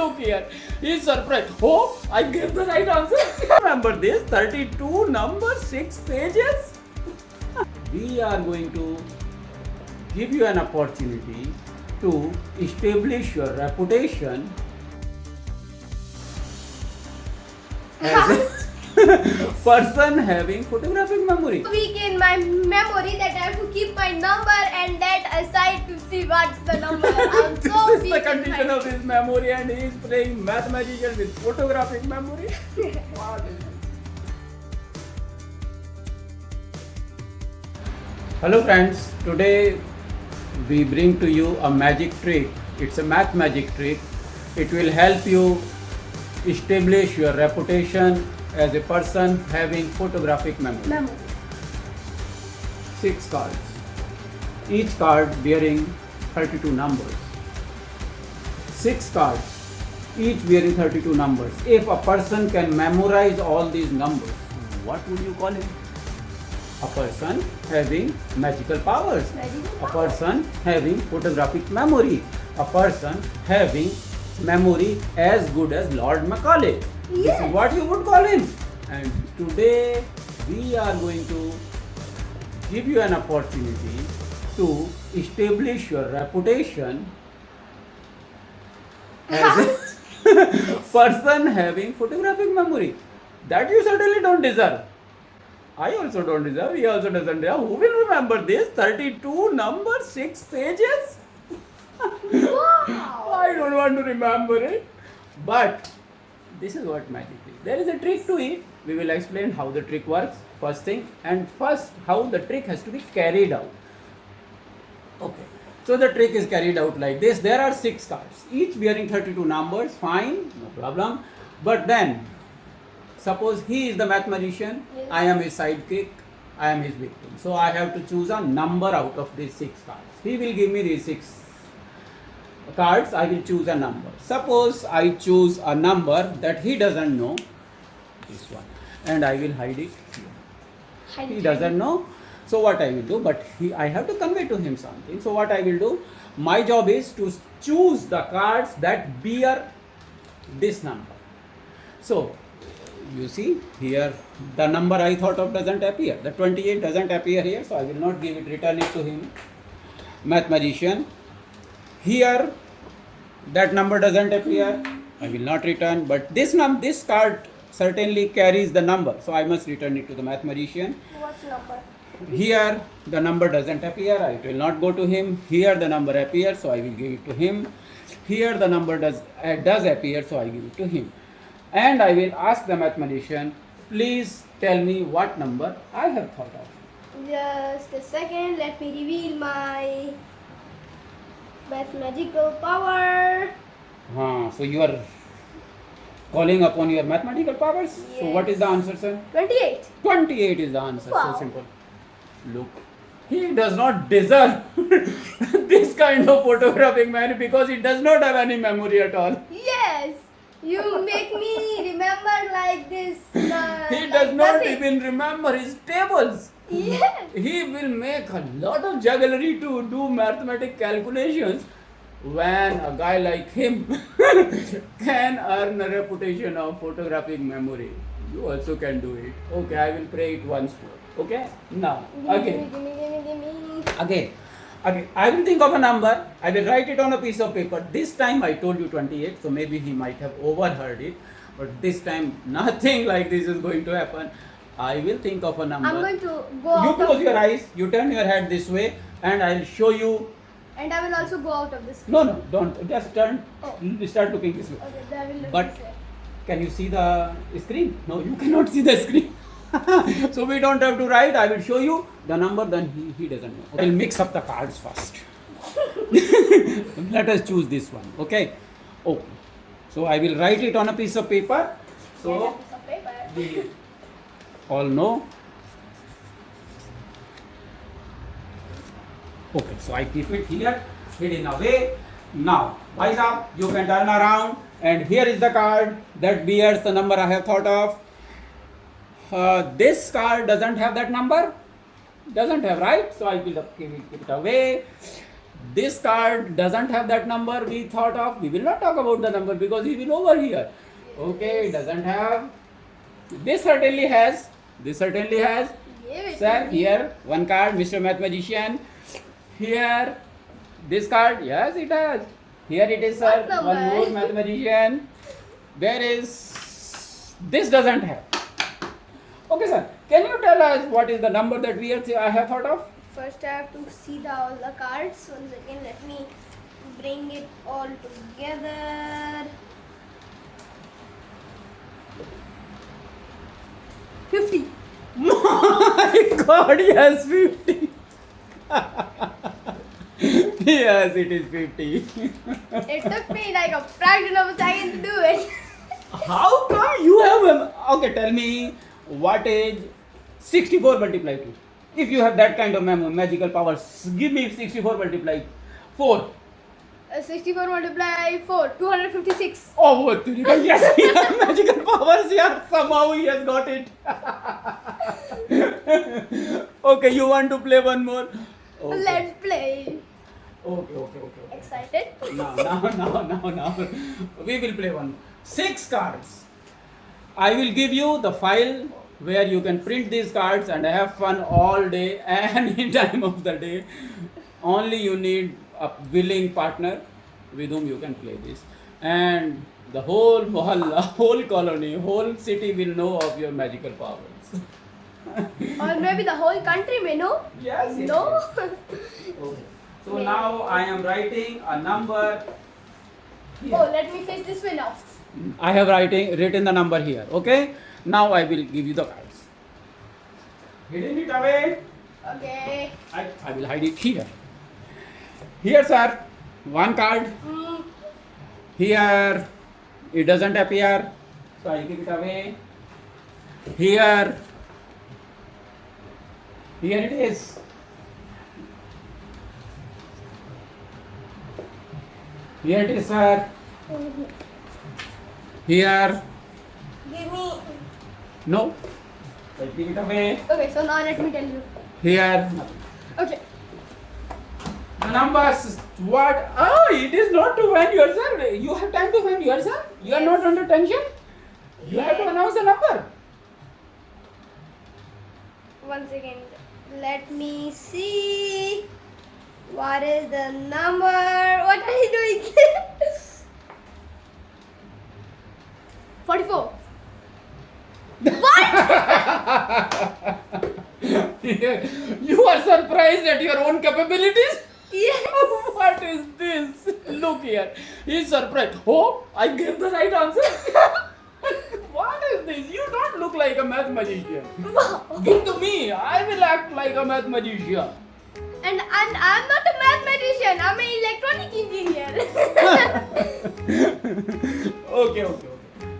look here. He's surprised. Oh, I gave the right answer. Remember this? 32 numbers, 6 pages. We are going to give you an opportunity to establish your reputation as a person having photographic memory. Weak in my memory that I have to keep my number and that aside to see what's the number. I'm This so is weak the in condition my- of his memory, and he is playing mathematician with photographic memory. Hello friends, today we bring to you a magic trick. It's a math magic trick. It will help you establish your reputation as a person having photographic memory. 6 cards, each card bearing 32 numbers. 6 cards, each bearing 32 numbers. If a person can memorize all these numbers, what would you call him? A person having magical powers. A person having photographic memory. A person having memory as good as Lord Macaulay. This Yes. is what you would call him. And today we are going to give you an opportunity to establish your reputation as a person having photographic memory. That you certainly don't deserve. I also don't deserve. He also doesn't deserve. Who will remember this? 32 numbers, 6 pages? Wow. I don't want to remember it. But this is what magic is. There is a trick to it. We will explain how the trick works first thing, and first how the trick has to be carried out. Okay. So the trick is carried out like this. There are 6 cards, each bearing 32 numbers. Fine, no problem. But then, suppose he is the mathematician, Yes. I am his sidekick, I am his victim. So I have to choose a number out of these 6 cards. He will give me these 6 cards, I will choose a number. Suppose I choose a number that he doesn't know, this one, and I will hide it here. He doesn't know, so what I will do, but I have to convey to him something. So what I will do, my job is to choose the cards that bear this number. So you see here the number I thought of doesn't appear, the 28 doesn't appear here, so I will not give it, return it to him, mathematician. Here that number doesn't appear, I will not return, but this card certainly carries the number, so I must return it to the mathematician. What number? Here the number doesn't appear, I will not go to him. Here the number appears, so I will give it to him. Here the number does appear, so I give it to him. And I will ask the mathematician, please tell me what number I have thought of. Just a second, let me reveal my mathematical power. So you are calling upon your mathematical powers. So what is the answer, sir? 28. 28 is the answer. Wow. So simple. Look, he does not deserve this kind of photographic memory because he does not have any memory at all. Yes. You make me remember like this. He like does not nothing. even remember his tables. Yes. He will make a lot of jugglery to do mathematic calculations when a guy like him can earn a reputation of photographic memory. You also can do it. Okay, I will pray it once more. Okay? Now, again. Again, I will think of a number, I will write it on a piece of paper. This time I told you 28, so maybe he might have overheard it. But this time nothing like this is going to happen. I will think of a number. I'm going to go You out close of your eyes, you turn your head this way, and I'll show you. and I will also go out of this. No, don't. Just turn. Oh. Start looking this way. Okay, then I will look But this way. can you see the screen? No, you cannot see the screen. So we don't have to write. I will show you the number, then he doesn't know. We'll mix up the cards first. Let us choose this one. Okay. Oh. So I will write it on a piece of paper. Here's a So piece of paper. we all know. Okay, so I keep it here, hidden away. Now, boys up, you can turn around, and here is the card that bears the number I have thought of. This card doesn't have that number, doesn't have, right? So I will keep it away. this card doesn't have that number we thought of. We will not talk about the number because he will over here. Okay, it doesn't have. This certainly has. This certainly has. Give it Sir, to me. here one card, Mr. Mathematician. Here, this card, yes, it has. Here it is, sir. What number? One more mathematician. There is. This doesn't have. Okay, sir. Can you tell us what is the number that I have thought of? First, I have to see all the cards. Once again, let me bring it all together. 50. My God, yes, 50. Yes, it is 50. It took me like a fraction of a second to do it. How come you have. Okay, tell me what is 64 multiplied 2? If you have that kind of magical powers, give me 64 multiplied 4. 64 multiplied 4, 256. Oh, what? Yes, he has magical powers. Yeah, somehow he has got it. Okay, you want to play one more? Okay. Let's play. Okay. Excited? Now. We will play one. 6 cards. I will give you the file where you can print these cards and have fun all day, any time of the day. Only you need a willing partner with whom you can play this. And the whole mohalla, whole colony, whole city will know of your magical powers. Or maybe the whole country may know. Yes. No? Okay. So now I am writing a number here. Oh, let me face this way now. I have written the number here. Okay. Now I will give you the cards. Hidden it away. Okay. I will hide it here. Here, sir. One card. Mm, Here. It doesn't appear. So I give it away. Here. Here it is. Here it is, sir. Here. give me. No. I give it away. Okay, so now let me tell you. Here. Okay. The numbers. What? Oh, it is not to find yourself. You have time to find yourself. You are Yes. not under tension. You have to announce the number. One second. Let me see. What is the number? What are you doing? 44. You are surprised at your own capabilities? Yes. What is this? Look here. He's surprised. Oh, I gave the right answer. What is this? You don't look like a math magician. Give to me. I will act like a math magician. And I'm not a mathematician. I'm an electronic engineer. Okay.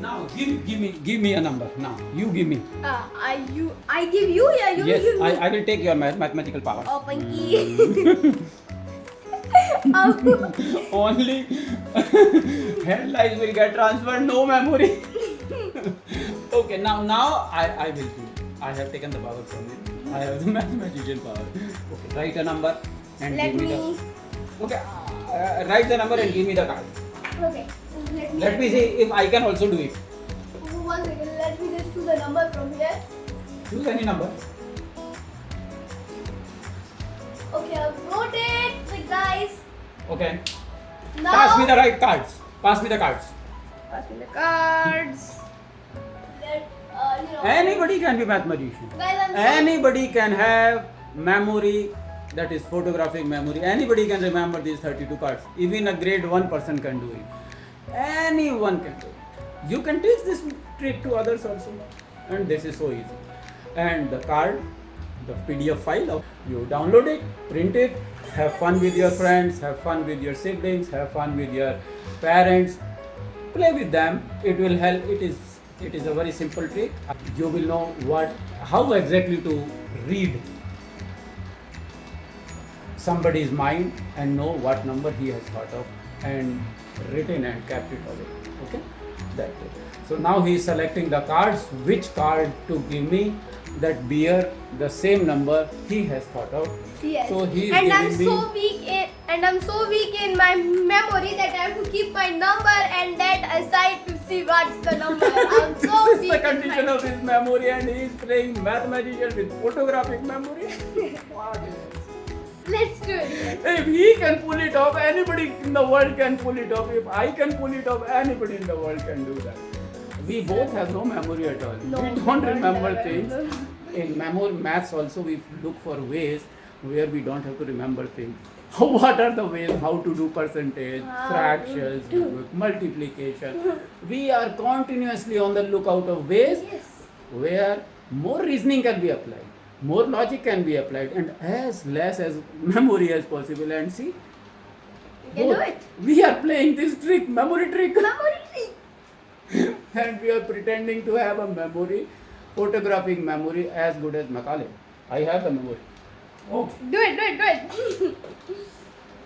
Now give me a number. Now you give me. I give you, yeah, you Yes, give me. I will take your mathematical power. Oh, Pinky. Oh. Only headlines will get transferred, no memory. Okay, now I will do. I have taken the power from you. I have the mathematician power. Okay, write a number and Let give me me. the. Okay, write the number and give me the card. Okay. Let me see if I can also do it. One second. Let me just choose a number from here. Choose any number. Okay, I've wrote it. So guys, Okay. now Pass me the right cards. Pass me the cards. Pass me the cards. Anybody can be mathematician. Guys, I'm sorry. Anybody can have memory, that is photographic memory. Anybody can remember these 32 cards. Even a grade 1 person can do it. Anyone can do it. You can teach this trick to others also. And this is so easy. And the card, the PDF file, you download it, print it, have fun with your friends, have fun with your siblings, have fun with your parents. Play with them. It will help. It is a very simple trick. You will know how exactly to read somebody's mind and know what number he has thought of and written and kept it away. Okay, that's it. So now he is selecting the cards, which card to give me. that bear the same number he has thought of. Yes. So he is and I'm giving me. so weak in my memory that I have to keep my number and that aside to see what's the number. I'm This so is weak the in condition my of his memory, and he is playing mathematician with photographic memory. What else? Let's do it. If he can pull it off, anybody in the world can pull it off. If I can pull it off, anybody in the world can do that. We both have no memory at all. No, We don't we don't remember have things. memory. In maths also, we look for ways where we don't have to remember things. What are the ways? How to do percentage, How fractions, to do. multiplication. We are continuously on the lookout of ways Yes. where more reasoning can be applied, more logic can be applied, and as less as memory as possible. And see, You can do it. we are playing this trick, memory trick, Memory trick. and we are pretending to have a memory, photographic memory as good as Macaulay. I have the memory. Oh, Do it.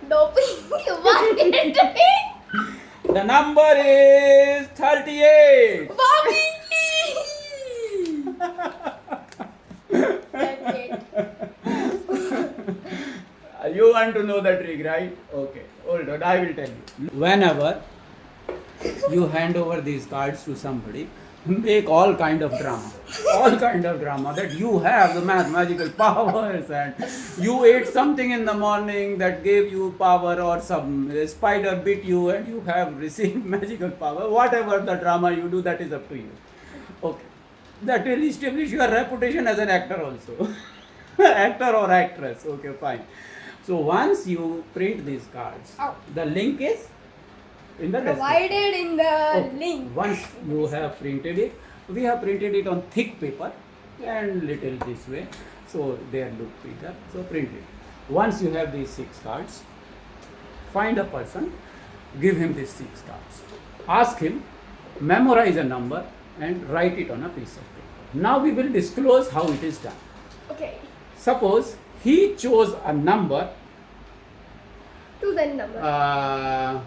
Doping. You want it to be? the number is 38. Bobby! That's it. You want to know the trick, right? Okay, hold on, I will tell you. Whenever you hand over these cards to somebody, make all kind of drama. All kind of drama that you have the magical powers, and you ate something in the morning that gave you power, or some spider bit you and you have received magical power. Whatever the drama you do, that is up to you. Okay. That will establish your reputation as an actor also. Actor or actress. Okay, fine. So once you print these cards, Ow. the link is in the description. Provided in the Okay. link. Once you have printed it, we have printed it on thick paper and little this way, so they look bigger. So print it. Once you have these 6 cards, find a person, give him these 6 cards. Ask him, memorize a number and write it on a piece of paper. Now we will disclose how it is done. Okay. Suppose he chose a number Choose any number.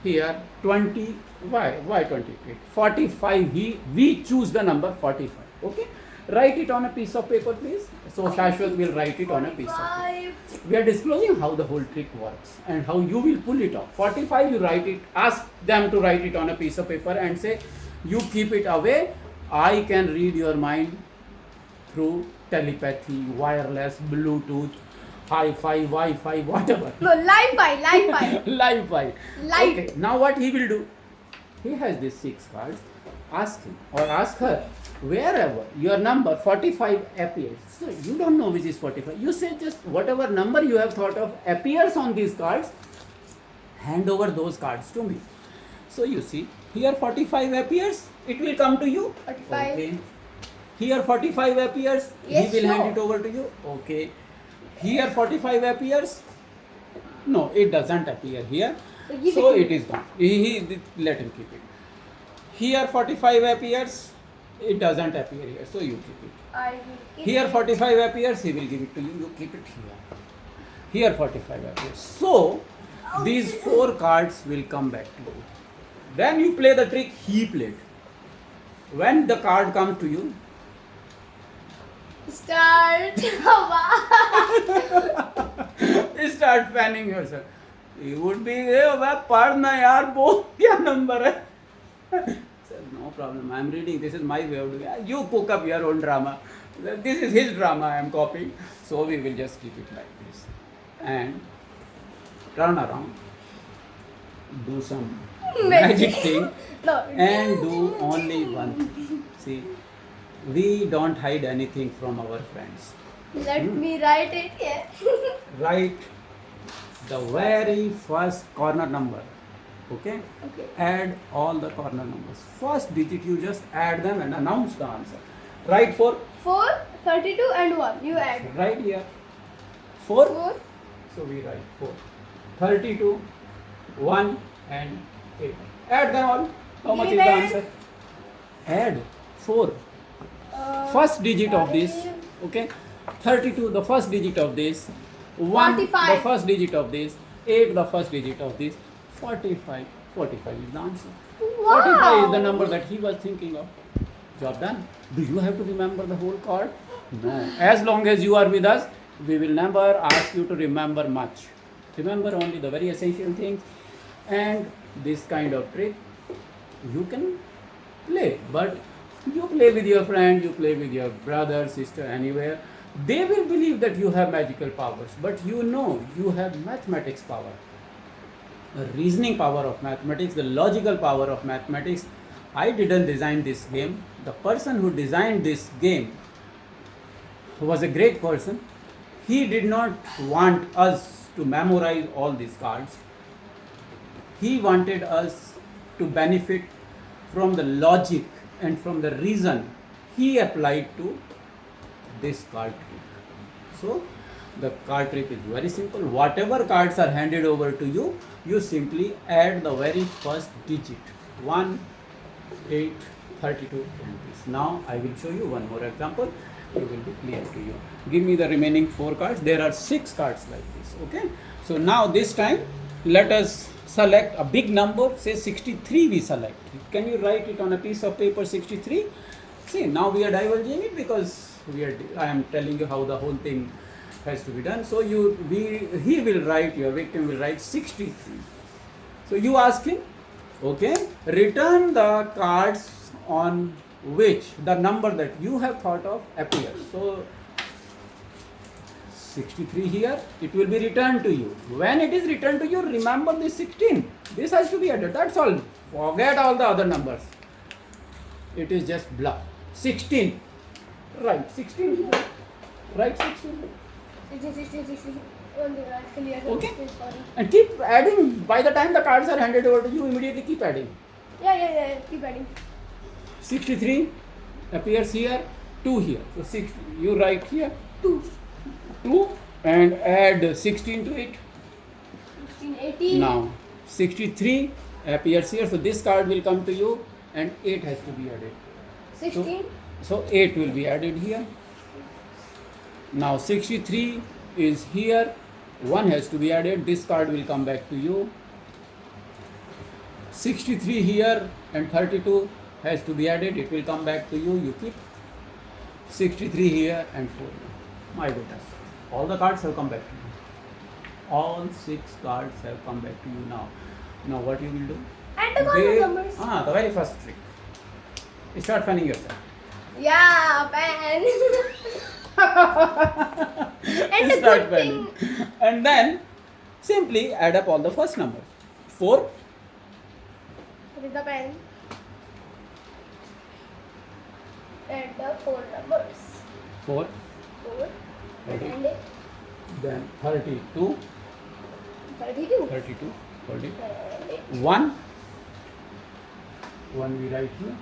here 20. Why 28? 45. We choose the number 45. Okay, write it on a piece of paper, please. So Shashwat will write it on a piece of paper. 45. We are disclosing how the whole trick works and how you will pull it off. 45, you write it. Ask them to write it on a piece of paper and say, you keep it away. I can read your mind through telepathy, wireless, Bluetooth, hi-fi, Wi-Fi, whatever. No, live by. Live by. Live. Okay, now what he will do? He has these 6 cards. Ask him or ask her, wherever your number 45 appears. So you don't know which is 45. You say just whatever number you have thought of appears on these cards, hand over those cards to me. So you see, here 45 appears, it will come to you. 45. Okay. Here 45 appears, Yes, he will hand no. it over to you. Okay. Here 45 appears. No, it doesn't appear here. So give So it to it is gone. Let him keep it. Here 45 appears, it doesn't appear here. So you keep it. I will keep Here it. 45 appears, he will give it to you. You keep it here. Here 45 appears. So these 4 cards will come back to you. Then you play the trick he played. When the card comes to you, Start. start fanning yourself. You would be, पढ़ना यार वो क्या number है? Sir, no problem. I am reading. This is my way of doing it. You cook up your own drama. This is his drama. I am copying. So we will just keep it like this and turn around, do some magic thing, No. and do only one thing. See, we don't hide anything from our friends. Let me write it here. Write the very first corner number. Okay? Okay. Add all the corner numbers. First digit you just add them and announce the answer. Write 4. 4, 32 and 1. You add. Right here. 4. 4. So we write 4. 32, 1 and 8. Add them all. How much is the Given. answer? Add 4. First digit of this. Okay. 32, the first digit of this. 1, 45. the first digit of this. 8, the first digit of this. 45. 45 is the answer. 45 is the number that he was thinking of. Job done. Do you have to remember the whole card? No. As long as you are with us, we will never ask you to remember much. Remember only the very essential things. And this kind of trick you can play. But you play with your friend, you play with your brother, sister, anywhere. They will believe that you have magical powers. But you know you have mathematics power. The reasoning power of mathematics, the logical power of mathematics. I didn't design this game. The person who designed this game was a great person. He did not want us to memorize all these cards. He wanted us to benefit from the logic and from the reason he applied to this card trick. So the card trick is very simple. Whatever cards are handed over to you, you simply add the very first digit. 1, 8, 32 and this. Now I will show you one more example. It will be clear to you. Give me the remaining 4 cards. There are 6 cards like this. Okay. So now this time let us select a big number. Say 63 we select. Can you write it on a piece of paper 63? See, now we are divulging it because I am telling you how the whole thing has to be done. So he will write, your victim will write 63. So you ask him, okay, return the cards on which the number that you have thought of appears. So 63 here, it will be returned to you. When it is returned to you, remember this 16. This has to be added. That's all. Forget all the other numbers. It is just bluff. 16. Right, 16 here. Right, 16. 16. Okay. And keep adding. By the time the cards are handed over to you, immediately keep adding. Yeah. Keep adding. 63 appears here, 2 here. So 6, you write here 2 and add 16 to it. 16, 18. Now 63 appears here. So this card will come to you and 8 has to be added. 16. So 8 will be added here. Now 63 is here. 1 has to be added. This card will come back to you. 63 here and 32 has to be added. It will come back to you. You keep 63 here and 4. My goodness. All the cards have come back to you. All 6 cards have come back to you now. Now what you will do? And the color numbers. The very first trick. Start fanning yourself. Yeah, pen. And the Start good fanning. thing. And then simply add up all the first numbers. 4. With the pen. Add the 4 numbers. 4. 4. Okay. And Then 32. 32. 32. Hold it. And 1. 1 we write here.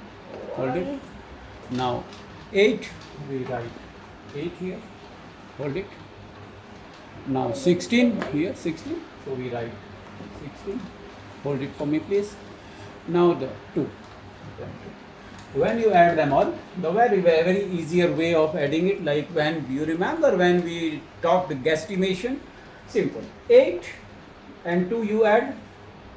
Hold it. Now 8 we write 8 here. Hold it. Now 16 here. 16. So we write 16. Hold it for me please. Now the 2. When you add them all, the very easier way of adding it, like when you remember when we talked guesstimation, simple. 8 and 2 you add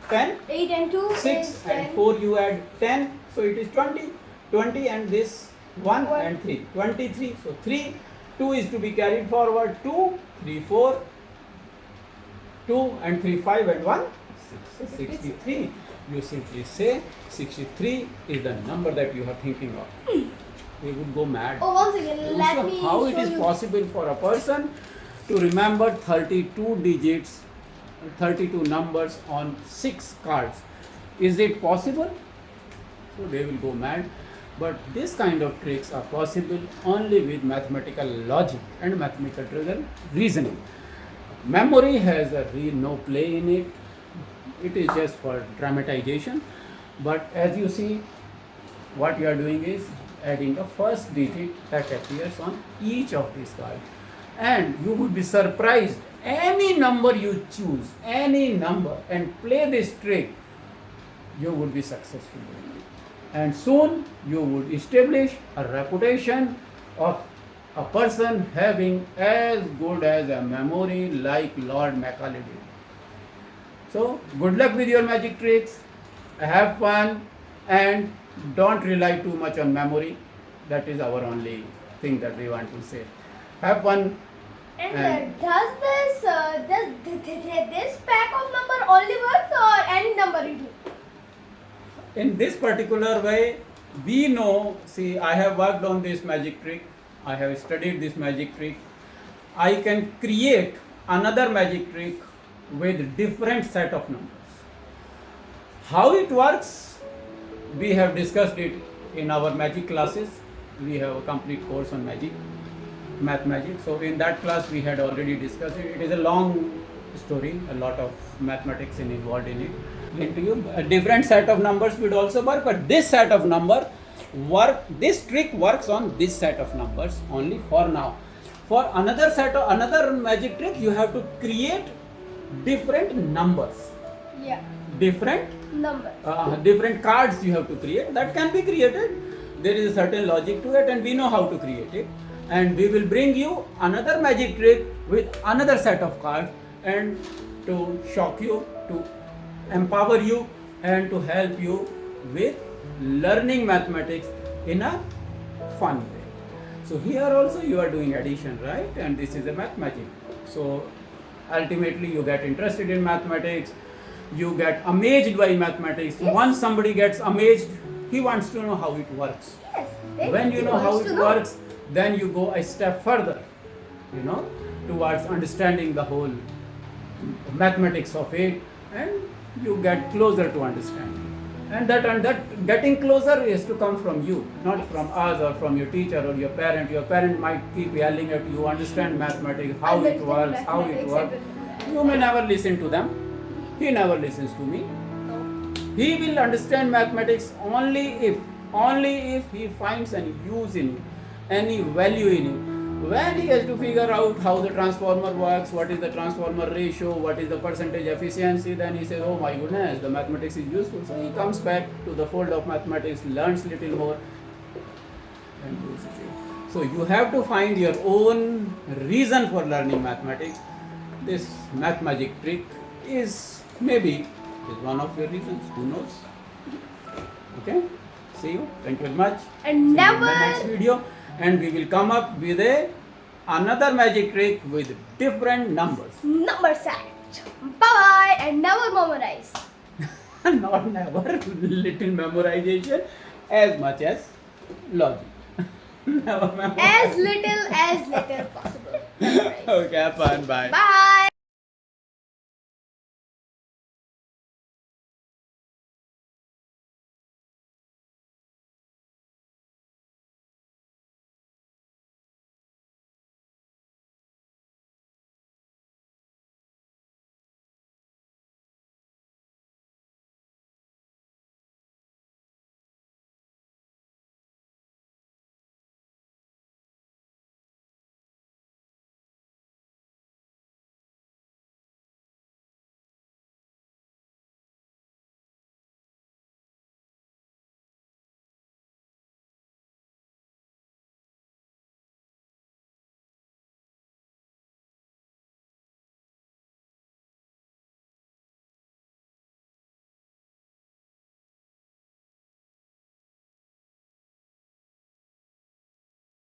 10. 8 and 2 6 is and 10. 4 you add 10, so it is 20. 20 and this 1 One. and 3. 23. So 3, 2 is to be carried forward. 2, 3, 4. 2 and 3, 5 and 1. 6. So 63. You simply say 63 is the number that you are thinking of. We would go mad. Oh, once again, let So me how it show is you. possible for a person to remember 32 digits, 32 numbers on 6 cards? Is it possible? So they will go mad. But this kind of tricks are possible only with mathematical logic and mathematical reasoning. Memory has no play in it. It is just for dramatization. But as you see, what you are doing is adding the first digit that appears on each of these cards. And you would be surprised. Any number you choose, any number, and play this trick, you would be successful doing it. And soon you would establish a reputation of a person having as good as a memory like Lord Macaulay did. So good luck with your magic tricks. Have fun and don't rely too much on memory. That is our only thing that we want to say. Have fun. And And- does this pack of number only works or any number you do? In this particular way, we know, see, I have worked on this magic trick, I have studied this magic trick. I can create another magic trick with different set of numbers. How it works, we have discussed it in our magic classes. We have a complete course on magic, math magic. So in that class we had already discussed it. It is a long story, a lot of mathematics involved in it. Into you, a different set of numbers would also work, but this set of number this trick works on this set of numbers only for now. For another magic trick, you have to create different numbers, Yeah, different number. different cards you have to create. That can be created. There is a certain logic to it, and we know how to create it. And we will bring you another magic trick with another set of cards, and to shock you, to empower you, and to help you with learning mathematics in a fun way. So here also you are doing addition, right? And this is a math magic. So ultimately you get interested in mathematics, you get amazed by mathematics. Yes. Once somebody gets amazed, he wants to know how it works. Yes. When you know how it works, then you go a step further, towards understanding the whole mathematics of it, and you get closer to understanding. And that getting closer is to come from you, not from us or from your teacher or your parent. Your parent might keep yelling at you, understand mathematics, how it works, how it works. You may never listen to them. He never listens to me. He will understand mathematics only if he finds any use in it, any value in it. When he has to figure out how the transformer works, what is the transformer ratio, what is the percentage efficiency, then he says, oh my goodness, the mathematics is useful. So he comes back to the fold of mathematics, learns little more, and uses it. So you have to find your own reason for learning mathematics. This math magic trick is one of your reasons. Who knows? Okay. See you. Thank you very much. And See you in the never- next video, and we will come up with another magic trick with different numbers. Number set. Bye bye and never memorize. Not never. Little memorization, as much as logic. Never memorize. As little possible. Memorize. Okay. Fun. Bye. Bye.